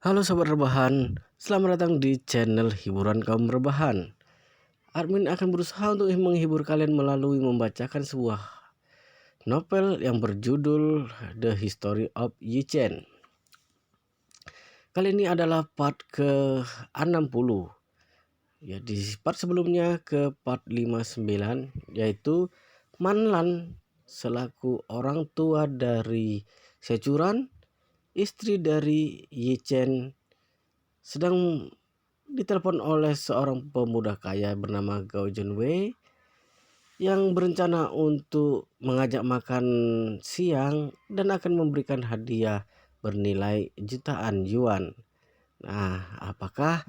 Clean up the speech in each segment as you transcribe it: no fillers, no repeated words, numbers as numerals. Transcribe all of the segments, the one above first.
Halo sobat rebahan, selamat datang di channel hiburan kaum rebahan. Admin akan berusaha untuk menghibur kalian melalui membacakan sebuah novel yang berjudul The History of Yi Chen. Kali ini adalah part ke-60. Ya, di part sebelumnya ke part 59, yaitu Manlan selaku orang tua dari Securan, istri dari Yi Chen, sedang ditelepon oleh seorang pemuda kaya bernama Gao Junwei yang berencana untuk mengajak makan siang dan akan memberikan hadiah bernilai jutaan yuan. Nah, apakah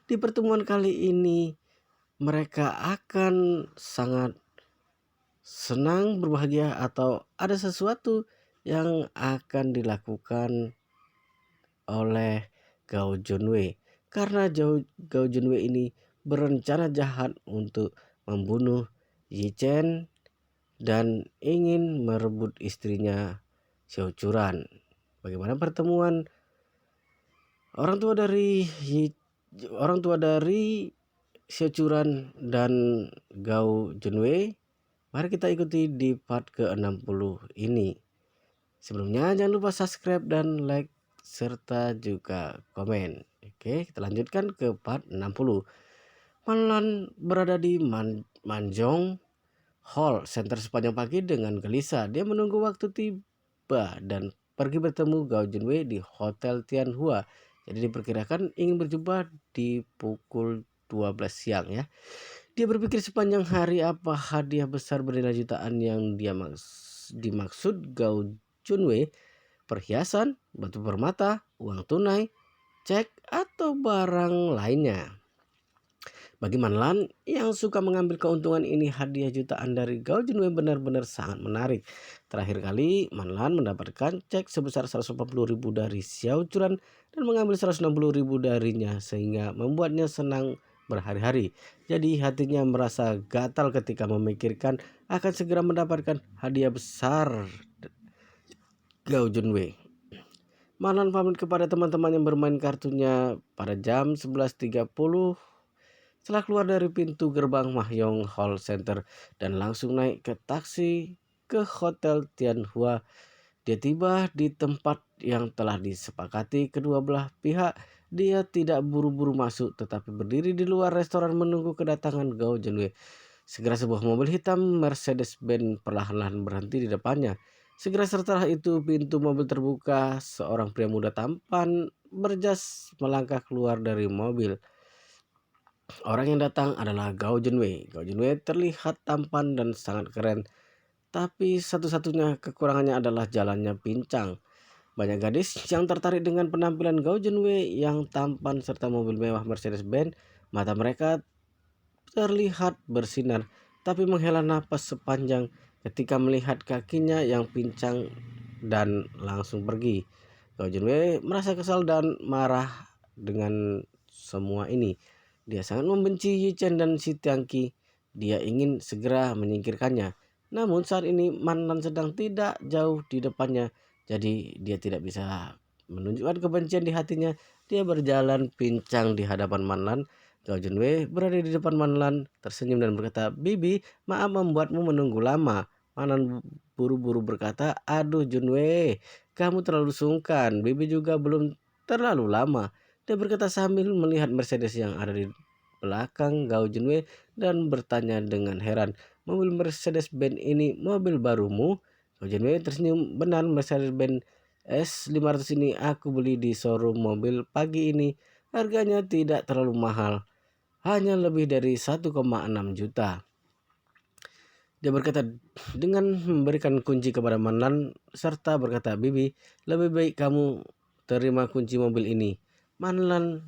di pertemuan kali ini mereka akan sangat senang, berbahagia, atau ada sesuatu yang akan dilakukan oleh Gao Junwei? Karena Gao Junwei ini berencana jahat untuk membunuh Yi Chen dan ingin merebut istrinya Xiao Churan. Bagaimana pertemuan orang tua dari orang tua dari Xiao Churan dan Gao Junwei? Mari kita ikuti di part ke-60 ini. Sebelumnya jangan lupa subscribe dan like serta juga komen. Oke, kita lanjutkan ke part 60. Manlan berada di Manjong Hall Center sepanjang pagi dengan gelisah. Dia menunggu waktu tiba dan pergi bertemu Gao Junwei di Hotel Tianhua. Jadi diperkirakan ingin berjumpa di pukul 12 siang ya. Dia berpikir sepanjang hari apa hadiah besar bernilai jutaan yang dia dimaksud Gao Junwei. Perhiasan, batu permata, uang tunai, cek, atau barang lainnya. Bagi Manlan yang suka mengambil keuntungan ini, hadiah jutaan dari Gao Junwei benar-benar sangat menarik. Terakhir kali Manlan mendapatkan cek sebesar 140.000 dari Xiao Churan dan mengambil 160.000 darinya sehingga membuatnya senang berhari-hari. Jadi hatinya merasa gatal ketika memikirkan akan segera mendapatkan hadiah besar Gao Junwei. Manlan pamit kepada teman-teman yang bermain kartunya pada jam 11.30 setelah keluar dari pintu gerbang Mahyong Hall Center dan langsung naik ke taksi ke Hotel Tianhua. Dia tiba di tempat yang telah disepakati kedua belah pihak. Dia tidak buru-buru masuk tetapi berdiri di luar restoran menunggu kedatangan Gao Junwei. Segera sebuah mobil hitam Mercedes-Benz perlahan-lahan berhenti di depannya. Segera setelah itu pintu mobil terbuka. Seorang pria muda tampan berjas melangkah keluar dari mobil. Orang yang datang adalah Gao Junwei. Gao Junwei terlihat tampan dan sangat keren. Tapi satu-satunya kekurangannya adalah jalannya pincang. Banyak gadis yang tertarik dengan penampilan Gao Junwei yang tampan serta mobil mewah Mercedes-Benz. Mata mereka terlihat bersinar, tapi menghela napas sepanjang ketika melihat kakinya yang pincang dan langsung pergi. Gao Junwei merasa kesal dan marah dengan semua ini. Dia sangat membenci Yi Chen dan si Tiangqi. Dia ingin segera menyingkirkannya. Namun saat ini Manlan sedang tidak jauh di depannya, jadi dia tidak bisa menunjukkan kebencian di hatinya. Dia berjalan pincang di hadapan Manlan. Gao Junwei berada di depan Manlan, tersenyum dan berkata, "Bibi, maaf membuatmu menunggu lama." Manlan buru-buru berkata, "Aduh Junwei, kamu terlalu sungkan. Bibi juga belum terlalu lama." Dia berkata sambil melihat Mercedes yang ada di belakang Gao Junwei dan bertanya dengan heran, "Mobil Mercedes-Benz ini mobil barumu?" Gao Junwei tersenyum, "Benar, Mercedes-Benz S500 ini aku beli di showroom mobil pagi ini. Harganya tidak terlalu mahal, hanya lebih dari 1,6 juta." Dia berkata dengan memberikan kunci kepada Manlan serta berkata, "Bibi, lebih baik kamu terima kunci mobil ini." Manlan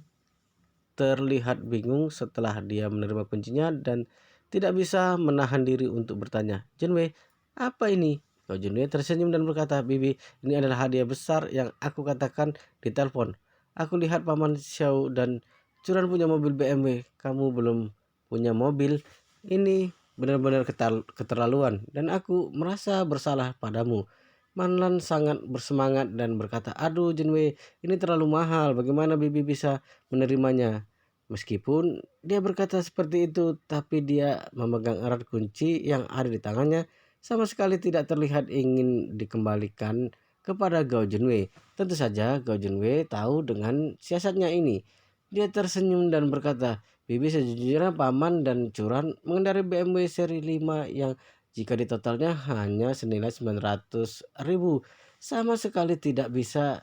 terlihat bingung setelah dia menerima kuncinya dan tidak bisa menahan diri untuk bertanya, "Junwei, apa ini?" Gao Junwei tersenyum dan berkata, "Bibi, ini adalah hadiah besar yang aku katakan di telepon. Aku lihat Paman Xiao dan Curan punya mobil BMW. Kamu belum punya mobil. Ini benar-benar keterlaluan dan aku merasa bersalah padamu." Manlan sangat bersemangat dan berkata, "Aduh Junwei, ini terlalu mahal, bagaimana Bibi bisa menerimanya?" Meskipun dia berkata seperti itu, tapi dia memegang erat kunci yang ada di tangannya, sama sekali tidak terlihat ingin dikembalikan kepada Gao Junwei. Tentu saja Gao Junwei tahu dengan siasatnya ini. Dia tersenyum dan berkata, "Bibi sejujurnya paman dan curan mengendarai BMW seri 5 yang jika ditotalnya hanya senilai 900.000, sama sekali tidak bisa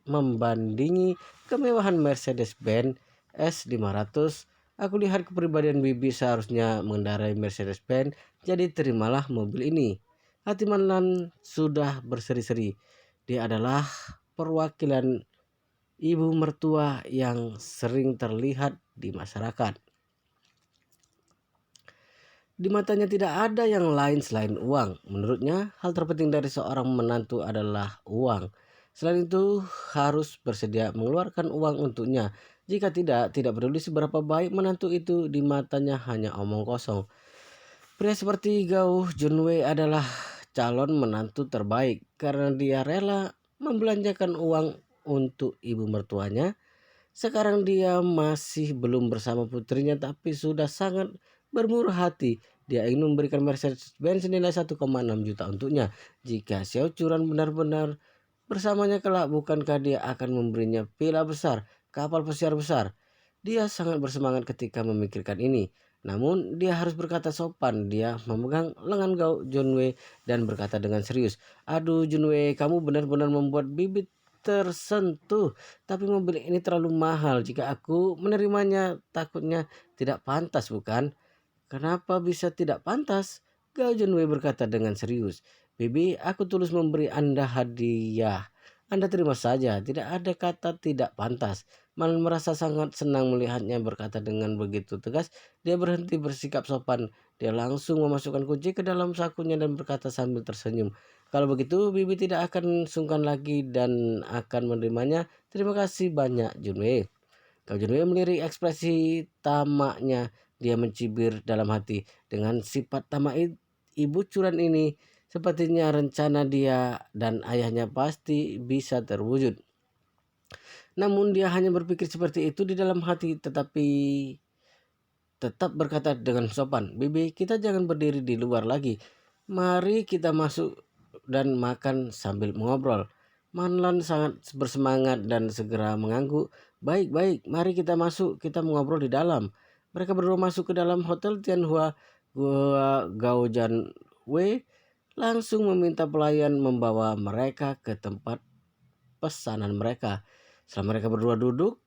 membandingi kemewahan Mercedes-Benz S500. Aku lihat kepribadian Bibi seharusnya mengendarai Mercedes-Benz, jadi terimalah mobil ini." Hati Manlan sudah berseri-seri. Dia adalah perwakilan ibu mertua yang sering terlihat di masyarakat. Di matanya tidak ada yang lain selain uang. Menurutnya, hal terpenting dari seorang menantu adalah uang. Selain itu, harus bersedia mengeluarkan uang untuknya. Jika tidak, tidak peduli seberapa baik menantu itu, di matanya hanya omong kosong. Pria seperti Gao Junwei adalah calon menantu terbaik karena dia rela membelanjakan uang untuk ibu mertuanya. Sekarang dia masih belum bersama putrinya tapi sudah sangat bermurah hati. Dia ingin memberikan Mercedes-Benz senilai 1,6 juta untuknya. Jika Xiao Churan benar-benar bersamanya kelak, bukankah dia akan memberinya villa besar, kapal pesiar besar? Dia sangat bersemangat ketika memikirkan ini. Namun dia harus berkata sopan. Dia memegang lengan Gao Junwei dan berkata dengan serius, "Aduh Junwei, kamu benar-benar membuat bibit tersentuh. Tapi mobil ini terlalu mahal. Jika aku menerimanya, takutnya tidak pantas, bukan?" "Kenapa bisa tidak pantas?" Gao Junwei berkata dengan serius. "Bibi, aku tulus memberi Anda hadiah. Anda terima saja, tidak ada kata tidak pantas." Malan merasa sangat senang melihatnya berkata dengan begitu tegas. Dia berhenti bersikap sopan. Dia langsung memasukkan kunci ke dalam sakunya dan berkata sambil tersenyum, "Kalau begitu, Bibi tidak akan sungkan lagi dan akan menerimanya. Terima kasih banyak, Junwei." Gao Junwei melirik ekspresi tamaknya. Dia mencibir dalam hati. Dengan sifat tamak ibu curan ini, sepertinya rencana dia dan ayahnya pasti bisa terwujud. Namun dia hanya berpikir seperti itu di dalam hati, tetapi tetap berkata dengan sopan, "Bibi, kita jangan berdiri di luar lagi. Mari kita masuk dan makan sambil mengobrol." Manlan sangat bersemangat dan segera mengangguk. "Baik, baik, mari kita masuk, kita mengobrol di dalam." Mereka berdua masuk ke dalam hotel Tianhua. Gao Wei langsung meminta pelayan membawa mereka ke tempat pesanan mereka. Setelah mereka berdua duduk,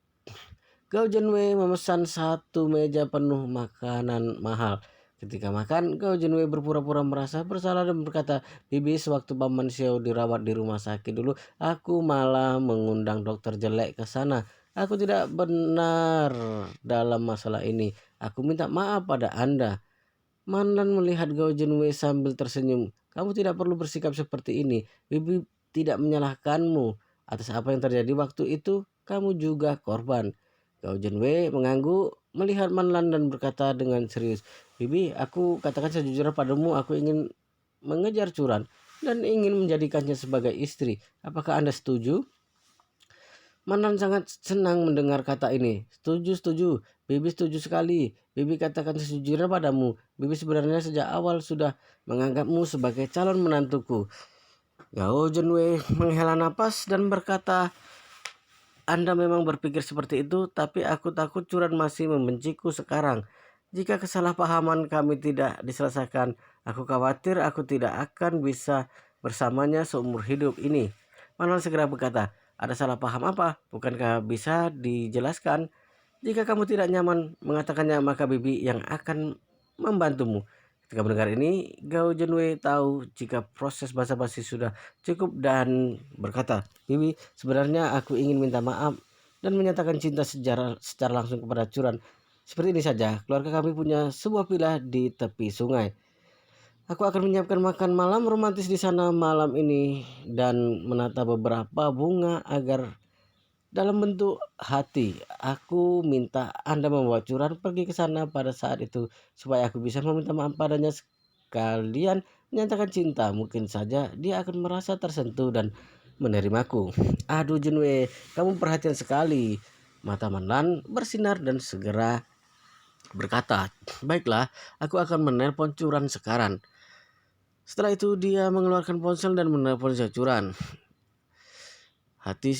Gao Junwei memesan satu meja penuh makanan mahal. Ketika makan, Gao Junwei berpura-pura merasa bersalah dan berkata, "Bibi, sewaktu Paman Xiao dirawat di rumah sakit dulu, aku malah mengundang dokter jelek ke sana. Aku tidak benar dalam masalah ini. Aku minta maaf pada Anda." Manlan melihat Gao Junwei sambil tersenyum. "Kamu tidak perlu bersikap seperti ini. Bibi tidak menyalahkanmu atas apa yang terjadi waktu itu. Kamu juga korban." Gao Junwei mengangguk melihat Manlan dan berkata dengan serius, "Bibi, aku katakan sejujurnya padamu, aku ingin mengejar curan dan ingin menjadikannya sebagai istri. Apakah Anda setuju?" Manan sangat senang mendengar kata ini. "Setuju, setuju. Bibi setuju sekali. Bibi katakan sejujurnya padamu. Bibi sebenarnya sejak awal sudah menganggapmu sebagai calon menantuku." Gao Junwei menghela napas dan berkata, "Anda memang berpikir seperti itu, tapi aku takut curan masih membenciku sekarang. Jika kesalahpahaman kami tidak diselesaikan, aku khawatir aku tidak akan bisa bersamanya seumur hidup ini." Manuel segera berkata, "Ada salah paham apa? Bukankah bisa dijelaskan? Jika kamu tidak nyaman mengatakannya, maka Bibi yang akan membantumu." Ketika mendengar ini, Gao Junwei tahu jika proses basa-basi sudah cukup dan berkata, "Bibi, sebenarnya aku ingin minta maaf dan menyatakan cinta secara langsung kepada Curan. Seperti ini saja, keluarga kami punya sebuah villa di tepi sungai. Aku akan menyiapkan makan malam romantis di sana malam ini dan menata beberapa bunga agar dalam bentuk hati. Aku minta Anda membawa Curan pergi ke sana pada saat itu supaya aku bisa meminta maaf padanya sekalian menyatakan cinta, mungkin saja dia akan merasa tersentuh dan menerimaku. Aduh Junwei, kamu perhatian sekali. Mata Manlan bersinar dan segera berkata, baiklah, aku akan menelpon Curan sekarang. Setelah itu dia mengeluarkan ponsel dan menelpon Curan. Hati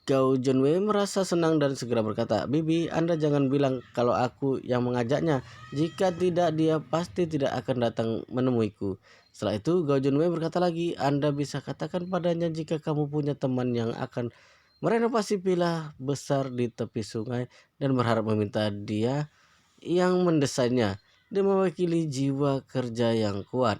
Gao Junwei merasa senang dan segera berkata, Bibi, Anda jangan bilang kalau aku yang mengajaknya. Jika tidak, dia pasti tidak akan datang menemuiku. Setelah itu Gao Junwei berkata lagi, Anda bisa katakan padanya jika kamu punya teman yang akan merenovasi villa besar di tepi sungai dan berharap meminta dia yang mendesainnya. Dia mewakili jiwa kerja yang kuat.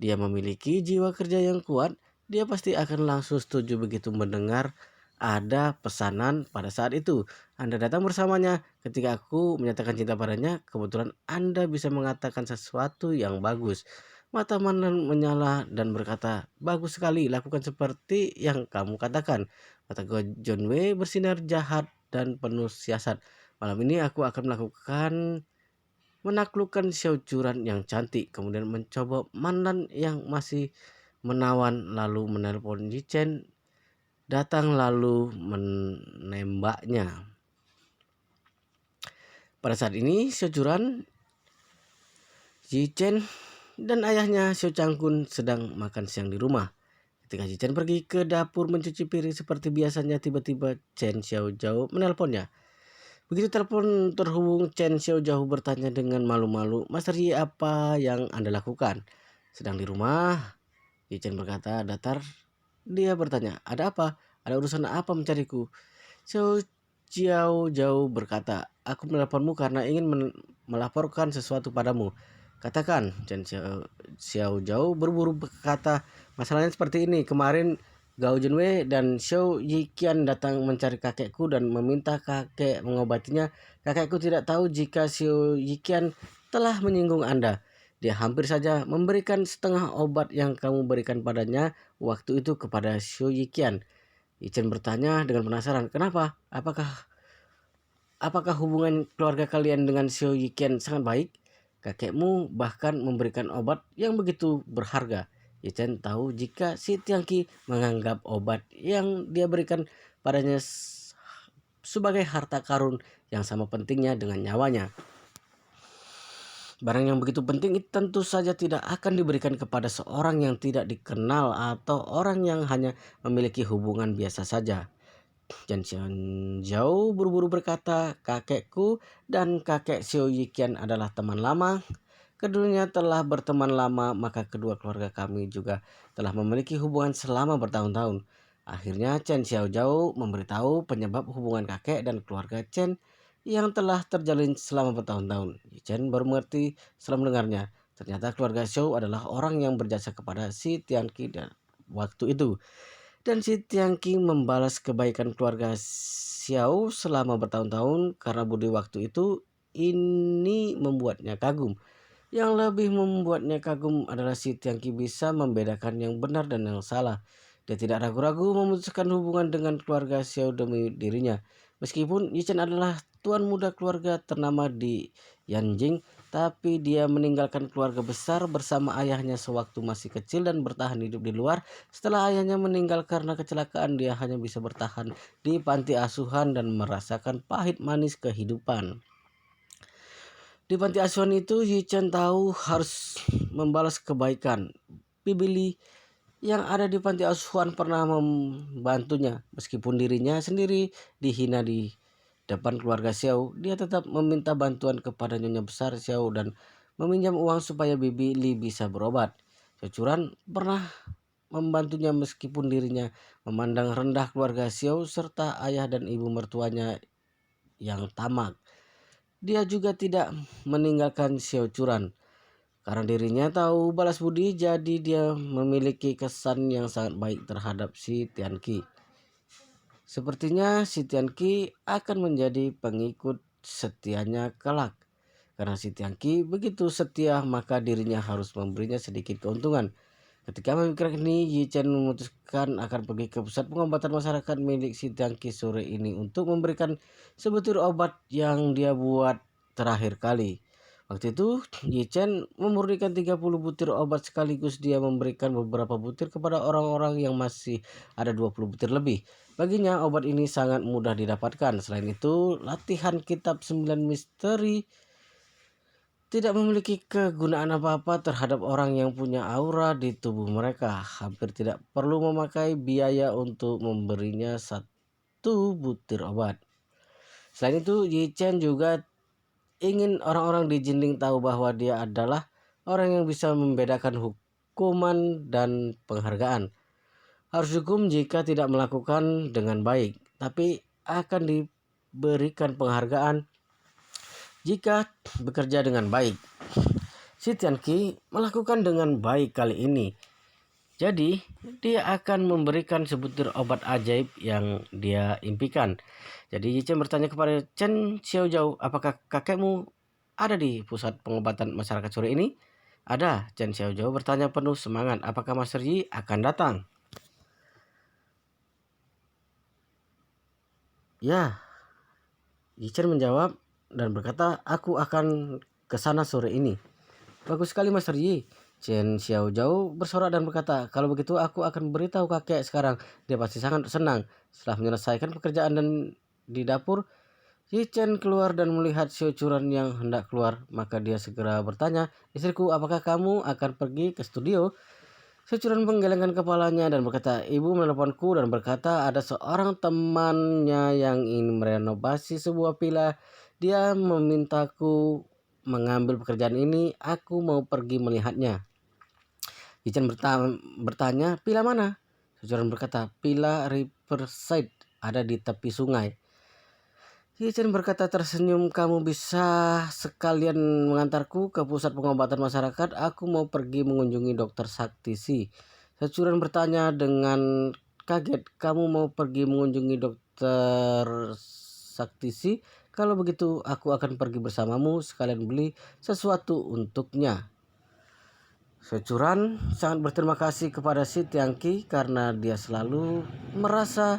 Dia memiliki jiwa kerja yang kuat. Dia pasti akan langsung setuju begitu mendengar ada pesanan pada saat itu. Anda datang bersamanya. Ketika aku menyatakan cinta padanya, kebetulan Anda bisa mengatakan sesuatu yang bagus. Mata Manan menyala dan berkata, bagus sekali, lakukan seperti yang kamu katakan. Mata John Wei bersinar jahat dan penuh siasat. Malam ini aku akan menaklukkan Xiao Curan yang cantik, kemudian mencoba Mandan yang masih menawan, lalu menelpon Yi Chen datang lalu menembaknya. Pada saat ini Xiao Curan, Yi Chen dan ayahnya Xiao Changkun sedang makan siang di rumah. Ketika Yi Chen pergi ke dapur mencuci piring seperti biasanya, tiba-tiba Chen Xiao Zhao menelponnya. Begitu telepon terhubung, Chen Xiao Jauh bertanya dengan malu-malu, Master Yi, apa yang Anda lakukan? Sedang di rumah, Yi Chen berkata datar. Dia bertanya, ada apa? Ada urusan apa mencariku? Xiao Jiao Jauh berkata, aku menelponmu karena ingin melaporkan sesuatu padamu. Katakan. Chen Xiao Jauh berburu berkata, masalahnya seperti ini. Kemarin Gao Junwei dan Xiao Yiqian datang mencari kakekku dan meminta kakek mengobatinya. Kakekku tidak tahu jika Xiao Yiqian telah menyinggung Anda. Dia hampir saja memberikan setengah obat yang kamu berikan padanya waktu itu kepada Xiao Yiqian. Yichen bertanya dengan penasaran, kenapa? Apakah hubungan keluarga kalian dengan Xiao Yiqian sangat baik? Kakekmu bahkan memberikan obat yang begitu berharga. Yichen tahu jika si Tiangqi menganggap obat yang dia berikan padanya sebagai harta karun yang sama pentingnya dengan nyawanya. Barang yang begitu penting itu tentu saja tidak akan diberikan kepada seorang yang tidak dikenal atau orang yang hanya memiliki hubungan biasa saja. Chen Xiaozhou buru-buru berkata, kakekku dan kakek Xiao Yiqian adalah teman lama. Keduanya telah berteman lama, maka kedua keluarga kami juga telah memiliki hubungan selama bertahun-tahun. Akhirnya Chen Xiaozhou memberitahu penyebab hubungan kakek dan keluarga Chen yang telah terjalin selama bertahun-tahun. Chen baru mengerti setelah mendengarnya. Ternyata keluarga Xiao adalah orang yang berjasa kepada si Tianqi dan waktu itu. Dan si Tiangqi membalas kebaikan keluarga Xiao selama bertahun-tahun karena budi waktu itu. Ini membuatnya kagum. Yang lebih membuatnya kagum adalah si Tiangqi bisa membedakan yang benar dan yang salah. Dia tidak ragu-ragu memutuskan hubungan dengan keluarga Xiao demi dirinya. Meskipun Yichen adalah tuan muda keluarga ternama di Yanjing, tapi dia meninggalkan keluarga besar bersama ayahnya sewaktu masih kecil dan bertahan hidup di luar. Setelah ayahnya meninggal karena kecelakaan, dia hanya bisa bertahan di panti asuhan dan merasakan pahit manis kehidupan. Di panti asuhan itu, Yichen tahu harus membalas kebaikan. Bibili yang ada di panti asuhan pernah membantunya. Meskipun dirinya sendiri dihina di depan keluarga Xiao, dia tetap meminta bantuan kepada nyonya besar Xiao dan meminjam uang supaya Bibi Li bisa berobat. Cucuran pernah membantunya meskipun dirinya memandang rendah keluarga Xiao serta ayah dan ibu mertuanya yang tamak. Dia juga tidak meninggalkan Xiao Curan karena dirinya tahu balas budi, jadi dia memiliki kesan yang sangat baik terhadap si Tianqi. Sepertinya si Tianqi akan menjadi pengikut setianya kelak. Karena si Tianqi begitu setia, maka dirinya harus memberinya sedikit keuntungan. Ketika memikirkan ini, Yi Chen memutuskan akan pergi ke pusat pengobatan masyarakat milik si Tiangqi sore ini untuk memberikan sebutir obat yang dia buat terakhir kali. Waktu itu Yi Chen memurnikan 30 butir obat sekaligus. Dia memberikan beberapa butir kepada orang-orang yang masih ada 20 butir lebih. Baginya obat ini sangat mudah didapatkan. Selain itu, latihan kitab 9 misteri tidak memiliki kegunaan apa-apa terhadap orang yang punya aura di tubuh mereka. Hampir tidak perlu memakai biaya untuk memberinya 1 butir obat. Selain itu, Yi Chen juga ingin orang-orang di Jinling tahu bahwa dia adalah orang yang bisa membedakan hukuman dan penghargaan. Harus dihukum jika tidak melakukan dengan baik, tapi akan diberikan penghargaan jika bekerja dengan baik. Si Tianqi melakukan dengan baik kali ini. Jadi, dia akan memberikan sebutir obat ajaib yang dia impikan. Jadi Yi Chen bertanya kepada Chen Xiaozhou, apakah kakekmu ada di pusat pengobatan masyarakat sore ini? Ada, Chen Xiaozhou bertanya penuh semangat. Apakah Master Yi akan datang? Ya, Yi Chen menjawab dan berkata, aku akan ke sana sore ini. Bagus sekali Master Yi. Chen Xiaozhou bersorak dan berkata, kalau begitu aku akan beritahu kakek sekarang. Dia pasti sangat senang. Setelah menyelesaikan pekerjaan dan di dapur, Yi Chen keluar dan melihat Xiao Churan yang hendak keluar. Maka dia segera bertanya, istriku, apakah kamu akan pergi ke studio? Xiao Churan menggelengkan kepalanya dan berkata, ibu menelponku dan berkata ada seorang temannya yang ingin merenovasi sebuah villa. Dia memintaku mengambil pekerjaan ini. Aku mau pergi melihatnya. Yi Chen bertanya, villa mana? Xiao Churan berkata, villa Riverside, ada di tepi sungai. Yi Chen berkata tersenyum, kamu bisa sekalian mengantarku ke pusat pengobatan masyarakat. Aku mau pergi mengunjungi dokter Saktisi. Xiao Churan bertanya dengan kaget, kamu mau pergi mengunjungi dokter Saktisi? Kalau begitu aku akan pergi bersamamu sekalian beli sesuatu untuknya. Xiao Churan sangat berterima kasih kepada si Tianqi karena dia selalu merasa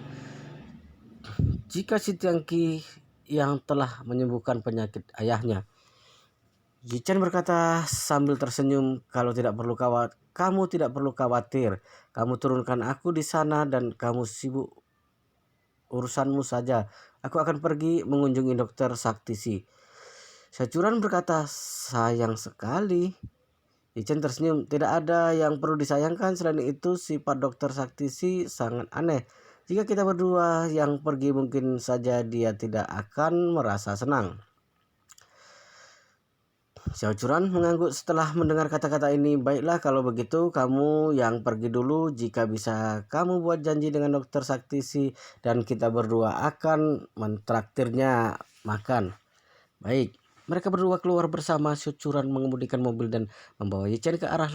jika si Tianqi yang telah menyembuhkan penyakit ayahnya. Yi Chen berkata sambil tersenyum, kamu tidak perlu khawatir. Kamu turunkan aku di sana dan kamu sibuk urusanmu saja. Aku akan pergi mengunjungi dokter Saktisi. Xiao Churan berkata, sayang sekali. Yi Chen tersenyum, tidak ada yang perlu disayangkan. Selain itu sifat dokter Saktisi sangat aneh. Jika kita berdua yang pergi mungkin saja dia tidak akan merasa senang. Xiao Churan mengangguk setelah mendengar kata-kata ini. Baiklah kalau begitu kamu yang pergi dulu. Jika bisa kamu buat janji dengan dokter Saktisi dan kita berdua akan mentraktirnya makan. Baik, mereka berdua keluar bersama. Xiao Churan mengemudikan mobil dan membawa Yi Chen ke arah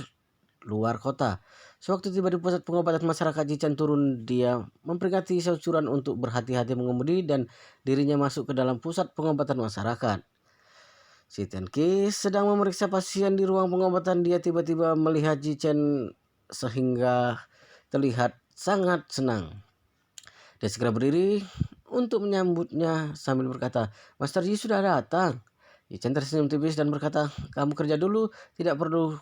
luar kota. Sewaktu tiba di pusat pengobatan masyarakat, Yi Chen turun. Dia memperingati Xiao Churan untuk berhati-hati mengemudi dan dirinya masuk ke dalam pusat pengobatan masyarakat. Si Tianqi sedang memeriksa pasien di ruang pengobatan. Dia tiba-tiba melihat Yi Chen sehingga terlihat sangat senang. Dia segera berdiri untuk menyambutnya sambil berkata, Master Yi sudah datang. Yi Chen tersenyum tipis dan berkata, kamu kerja dulu, tidak perlu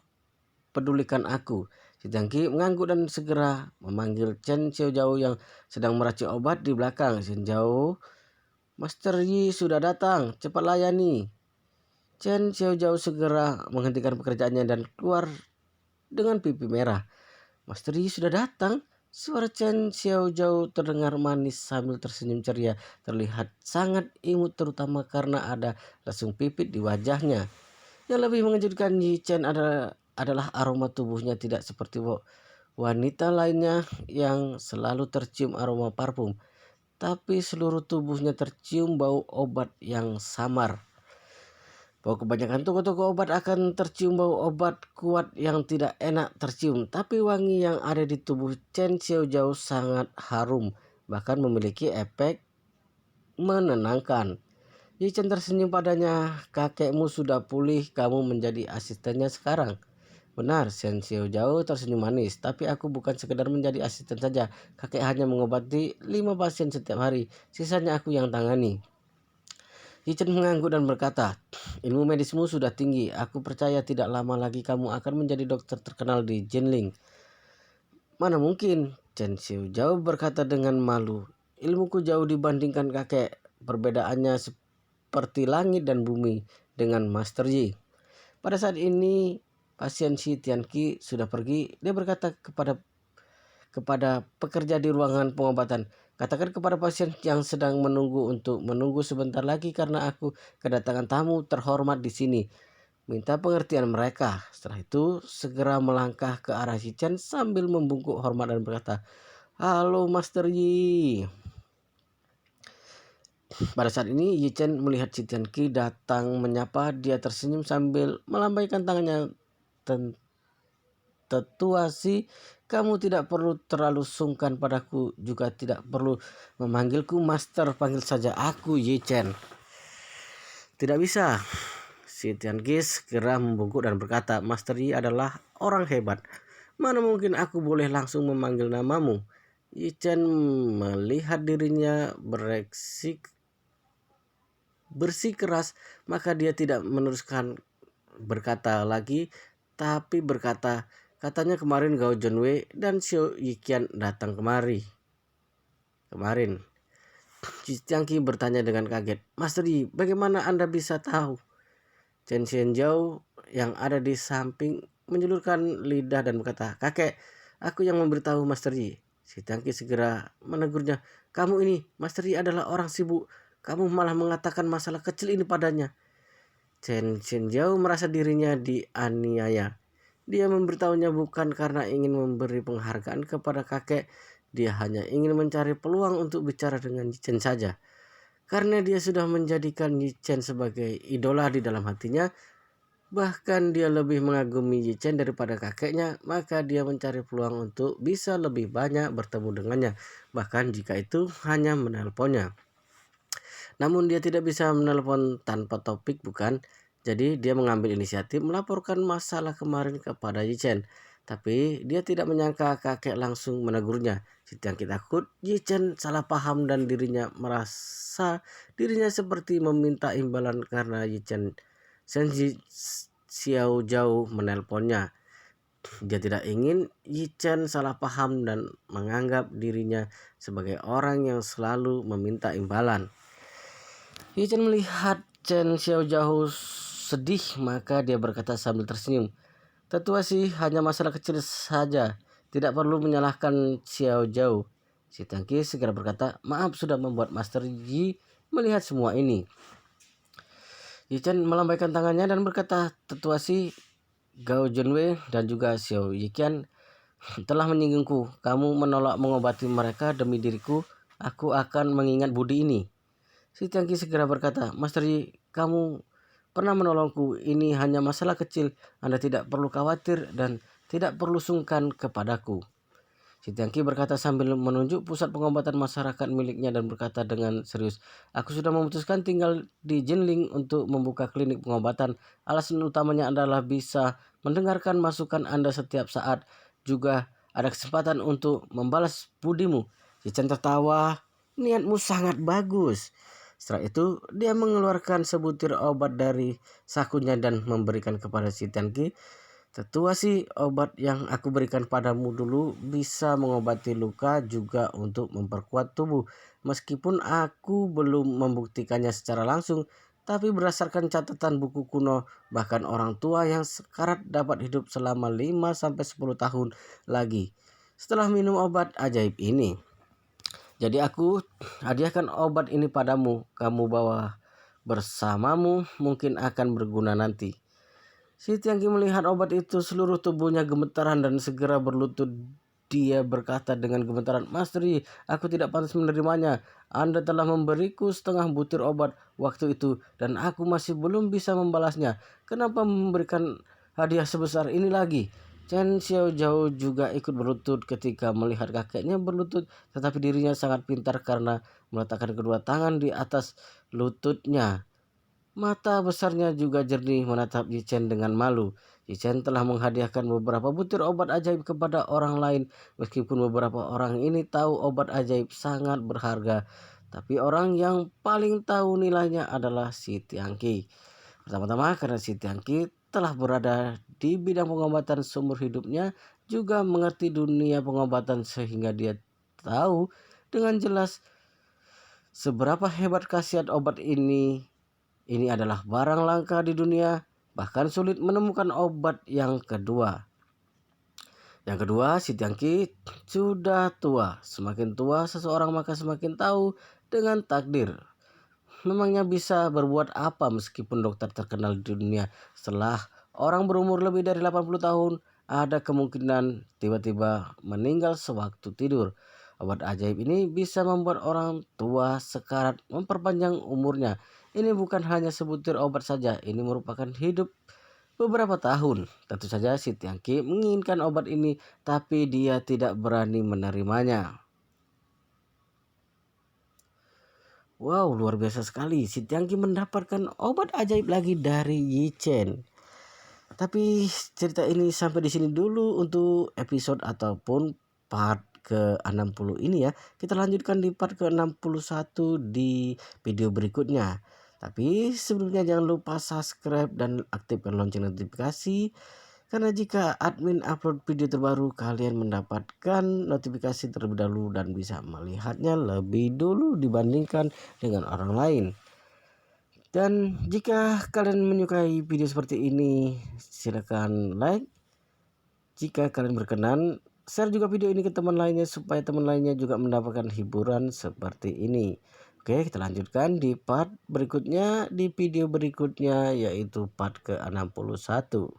pedulikan aku. Si Tianqi mengangguk dan segera memanggil Chen Xiaozhou yang sedang meracik obat di belakang. Xiaozhou, Master Yi sudah datang, cepat layani. Chen Xiaozhou segera menghentikan pekerjaannya dan keluar dengan pipi merah. Master Yi sudah datang. Suara Chen Xiaozhou terdengar manis sambil tersenyum ceria. Terlihat sangat imut terutama karena ada lesung pipit di wajahnya. Yang lebih mengejutkan Yi Chen adalah aroma tubuhnya tidak seperti wanita lainnya yang selalu tercium aroma parfum. Tapi seluruh tubuhnya tercium bau obat yang samar. Bahwa kebanyakan toko-toko obat akan tercium bau obat kuat yang tidak enak tercium. Tapi wangi yang ada di tubuh Chen Xiaozhou sangat harum. Bahkan memiliki efek menenangkan. Yi Chen tersenyum padanya. Kakekmu sudah pulih, kamu menjadi asistennya sekarang. Benar, Chen Xiaozhou tersenyum manis. Tapi aku bukan sekedar menjadi asisten saja. Kakek hanya mengobati 5 pasien setiap hari. Sisanya aku yang tangani. Yi Chen mengangguk dan berkata, ilmu medismu sudah tinggi. Aku percaya tidak lama lagi kamu akan menjadi dokter terkenal di Jinling. Mana mungkin, Chen Xiaozhou berkata dengan malu. Ilmuku jauh dibandingkan kakek. Perbedaannya seperti langit dan bumi dengan Master Yi. Pada saat ini pasien Shi Tianqi sudah pergi. Dia berkata kepada pekerja di ruangan pengobatan, katakan kepada pasien yang sedang menunggu untuk menunggu sebentar lagi karena aku kedatangan tamu terhormat di sini. Minta pengertian mereka. Setelah itu segera melangkah ke arah Yi Chen sambil membungkuk hormat dan berkata, halo Master Yi. Pada saat ini Yi Chen melihat Shi Tianqi datang menyapa. Dia tersenyum sambil melambaikan tangannya. Tetua Si, kamu tidak perlu terlalu sungkan padaku, juga tidak perlu memanggilku Master, panggil saja aku Yi Chen. Tidak bisa. Si Tianqi segera membungkuk dan berkata, Master Yi adalah orang hebat. Mana mungkin aku boleh langsung memanggil namamu? Yi Chen melihat dirinya bersikeras, maka dia tidak meneruskan berkata lagi, tapi berkata, katanya kemarin Gao Junwei dan Xiao Yiqian datang kemarin. Shi Tianqi bertanya dengan kaget, Master Yi, bagaimana Anda bisa tahu? Chen Xianzhou yang ada di samping menjulurkan lidah dan berkata, kakek, aku yang memberitahu Master Yi. Shi Tianqi segera menegurnya, kamu ini, Master Yi adalah orang sibuk. Kamu malah mengatakan masalah kecil ini padanya. Chen Xianzhou merasa dirinya dianiaya. Dia memberitahunya bukan karena ingin memberi penghargaan kepada kakek. Dia hanya ingin mencari peluang untuk bicara dengan Yi Chen saja. Karena dia sudah menjadikan Yi Chen sebagai idola di dalam hatinya, bahkan dia lebih mengagumi Yi Chen daripada kakeknya, maka dia mencari peluang untuk bisa lebih banyak bertemu dengannya, bahkan jika itu hanya menelponnya. Namun dia tidak bisa menelpon tanpa topik, bukan? Jadi dia mengambil inisiatif melaporkan masalah kemarin kepada Yi Chen. Tapi dia tidak menyangka kakek langsung menegurnya. Si Tianqi takut Yi Chen salah paham dan dirinya merasa dirinya seperti meminta imbalan karena Yi Chen Xiaozhou menelponnya. Dia tidak ingin Yi Chen salah paham dan menganggap dirinya sebagai orang yang selalu meminta imbalan. Yi Chen melihat Chen Xiaozhou sedih, maka dia berkata sambil tersenyum, tetua sih, hanya masalah kecil saja, tidak perlu menyalahkan Xiaozhou. Si Tianqi segera berkata, maaf sudah membuat Master Yi melihat semua ini. Yi Chen melambaikan tangannya dan berkata, tetua si, Gao Junwei dan juga Xiao Yiqian telah menyinggungku. Kamu menolak mengobati mereka demi diriku. Aku akan mengingat budi ini. Si Tianqi segera berkata, Master Yi, kamu pernah menolongku. Ini hanya masalah kecil. Anda tidak perlu khawatir dan tidak perlu sungkan kepadaku. Si Tianqi berkata sambil menunjuk pusat pengobatan masyarakat miliknya dan berkata dengan serius, aku sudah memutuskan tinggal di Jinling untuk membuka klinik pengobatan. Alasan utamanya adalah bisa mendengarkan masukan Anda setiap saat. Juga ada kesempatan untuk membalas budimu. Si Chen tertawa, niatmu sangat bagus. Setelah itu dia mengeluarkan sebutir obat dari sakunya dan memberikan kepada si Tianqi. Tetua sih, obat yang aku berikan padamu dulu bisa mengobati luka juga untuk memperkuat tubuh. Meskipun aku belum membuktikannya secara langsung, tapi berdasarkan catatan buku kuno, bahkan orang tua yang sekarat dapat hidup selama 5-10 tahun lagi setelah minum obat ajaib ini. Jadi aku hadiahkan obat ini padamu, kamu bawa bersamamu, mungkin akan berguna nanti. Si Tianqi melihat obat itu, seluruh tubuhnya gemetaran dan segera berlutut. Dia berkata dengan gemetaran, Master Yi, aku tidak pantas menerimanya. Anda telah memberiku setengah butir obat waktu itu dan aku masih belum bisa membalasnya. Kenapa memberikan hadiah sebesar ini lagi? Chen Xiaozhou juga ikut berlutut ketika melihat kakeknya berlutut, tetapi dirinya sangat pintar karena meletakkan kedua tangan di atas lututnya. Mata besarnya juga jernih menatap Yi Chen dengan malu. Yi Chen telah menghadiahkan beberapa butir obat ajaib kepada orang lain. Meskipun beberapa orang ini tahu obat ajaib sangat berharga, tapi orang yang paling tahu nilainya adalah si Tiangki. Pertama-tama karena si Tiangki telah berada di bidang pengobatan seumur hidupnya, juga mengerti dunia pengobatan sehingga dia tahu dengan jelas seberapa hebat khasiat obat ini. Ini adalah barang langka di dunia, bahkan sulit menemukan obat yang kedua. Yang kedua, si Tiangki sudah tua. Semakin tua seseorang maka semakin tahu dengan takdir. Memangnya bisa berbuat apa meskipun dokter terkenal di dunia? Setelah orang berumur lebih dari 80 tahun, ada kemungkinan tiba-tiba meninggal sewaktu tidur. Obat ajaib ini bisa membuat orang tua sekarat memperpanjang umurnya. Ini bukan hanya sebutir obat saja, ini merupakan hidup beberapa tahun. Tentu saja si Tiangki menginginkan obat ini, tapi dia tidak berani menerimanya. Wow, luar biasa sekali. Si Tiangki mendapatkan obat ajaib lagi dari Yi Chen. Tapi cerita ini sampai di sini dulu untuk episode ataupun part ke-60 ini ya. Kita lanjutkan di part ke-61 di video berikutnya. Tapi sebelumnya jangan lupa subscribe dan aktifkan lonceng notifikasi, karena jika admin upload video terbaru kalian mendapatkan notifikasi terlebih dahulu dan bisa melihatnya lebih dulu dibandingkan dengan orang lain. Dan jika kalian menyukai video seperti ini, silakan like. Jika kalian berkenan, share juga video ini ke teman lainnya supaya teman lainnya juga mendapatkan hiburan seperti ini. Oke, kita lanjutkan di part berikutnya, di video berikutnya, yaitu part ke-61.